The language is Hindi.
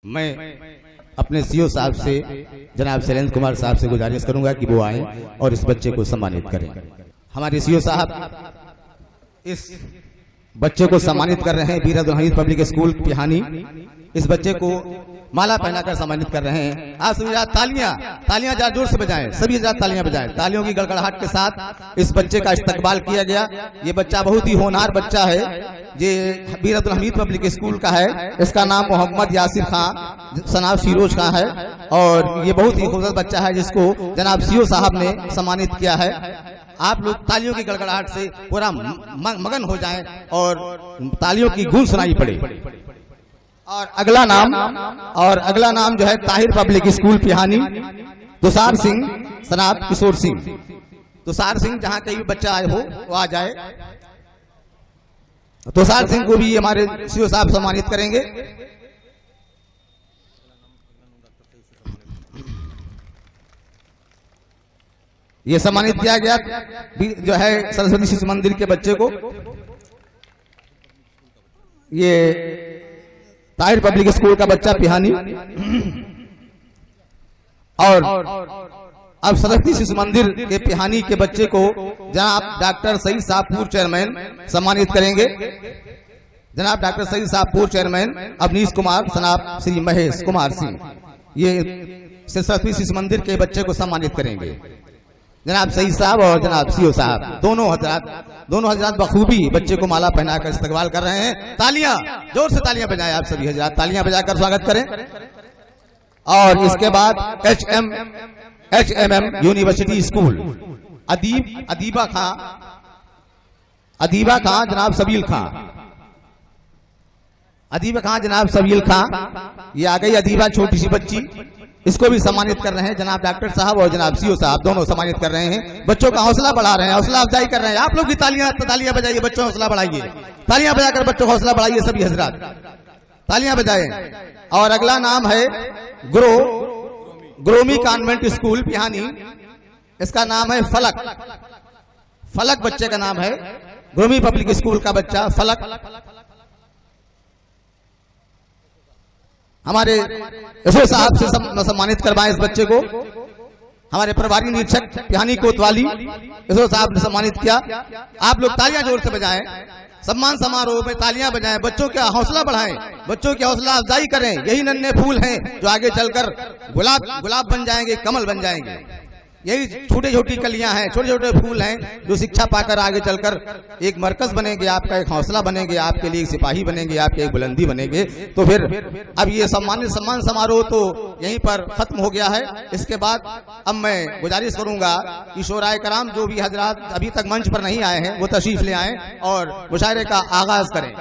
मैं अपने सीओ साहब से जनाब शैलेंद्र कुमार साहब से गुजारिश करूंगा कि वो आए और इस बच्चे को सम्मानित करें। हमारे सीओ साहब इस बच्चे को सम्मानित कर रहे हैं। वीर अब्दुल हमीद पब्लिक स्कूल पिहानी इस बच्चे को माला पहनाकर सम्मानित कर रहे हैं। आप सभी तालियां जरा जोर से बजाएं, सभी जरा तालियां बजाएं। तालियों की गड़गड़ाहट के साथ इस बच्चे का इस्तकबाल किया गया। ये बच्चा बहुत ही होनहार बच्चा है। ये वीर अब्दुल हमीद पब्लिक स्कूल का है। इसका नाम मोहम्मद यासिर खां सनाब फिरोज खां है और ये बहुत ही खूबसूरत बच्चा है जिसको जनाब सीओ साहब ने सम्मानित किया है। आप लोग तालियों की गड़गड़ाहट से पूरा मगन हो जाएं और तालियों की गूंज सुनाई पड़े। और अगला नाम जो है ताहिर पब्लिक स्कूल पिहानी तुषार सिंह सनाब किशोर सिंह। तुषार सिंह जहां कहीं भी बच्चा आए हो वो आ जाए। तुषार सिंह को भी हमारे सीओ साहब सम्मानित करेंगे। ये सम्मानित किया गया जो है सरस्वती शिशु मंदिर के बच्चे को। ये ताहिर पब्लिक स्कूल का बच्चा पिहानी। और अब सरस्वती शिशु मंदिर के पिहानी के बच्चे को जनाब डॉक्टर सईद साहब पूर्व चेयरमैन सम्मानित करेंगे। जनाब डॉक्टर सईद साहब पूर्व चेयरमैन अवनीश कुमार सनाब श्री महेश कुमार सिंह ये सरस्वती शिशु मंदिर के बच्चे को सम्मानित करेंगे। जनाब सईद साहब और जनाब सीओ साहब दोनों हजरात बखूबी बच्चे को माला पहनाकर इस्तकबाल कर रहे हैं। तालियां जोर से तालियां बजाएं। आप सभी हजरात तालियां बजाकर स्वागत करें। और इसके बाद HMM यूनिवर्सिटी स्कूल अदीबा खां जनाब सबील खां। अदीबा खां जनाब सबील खां ये आ गई। अदीबा छोटी सी बच्ची, इसको भी सम्मानित कर रहे हैं। जनाब डॉक्टर साहब और जनाब सीओ साहब दोनों सम्मानित कर रहे हैं। बच्चों का हौसला बढ़ा रहे हैं, हौसला अफजाई कर रहे हैं। आप लोग भी तालियां बजाइए, बच्चों का हौसला बढ़ाइए। तालियां बजाकर बच्चों का हौसला बढ़ाइए। सभी हजरात तालियां बजाएं। और अगला नाम है ग्रोमी कॉन्वेंट स्कूल पिहानी। इसका नाम है फलक बच्चे का नाम है। ग्रोमी पब्लिक स्कूल का बच्चा फलक। हमारे एसओ साहब से सम्मानित करवाएं इस बच्चे को। हमारे प्रभारी निरीक्षक पिहानी कोतवाली एसओ साहब ने सम्मानित किया। आप लोग तालियां जोर से बजाएं। सम्मान समारोह में तालियां बजाएं, बच्चों का हौसला बढ़ाएं, बच्चों की हौसला अफजाई करें। यही नन्हे फूल हैं जो आगे चलकर गुलाब बन जाएंगे, कमल बन जाएंगे। यही छोटी छोटी कलियां हैं, छोटे छोटे फूल हैं जो शिक्षा पाकर आगे चलकर एक मरकज बनेंगे, आपका एक हौसला बनेंगे, आपके लिए एक सिपाही बनेंगे, आपके एक बुलंदी बनेंगे। तो फिर अब ये सम्मान समारोह तो यहीं पर खत्म हो गया है। इसके बाद अब मैं गुजारिश करूंगा कि शोराए कराम जो भी हजरात अभी तक मंच पर नहीं आए हैं वो तशरीफ ले आए और मुशायरे का आगाज करें।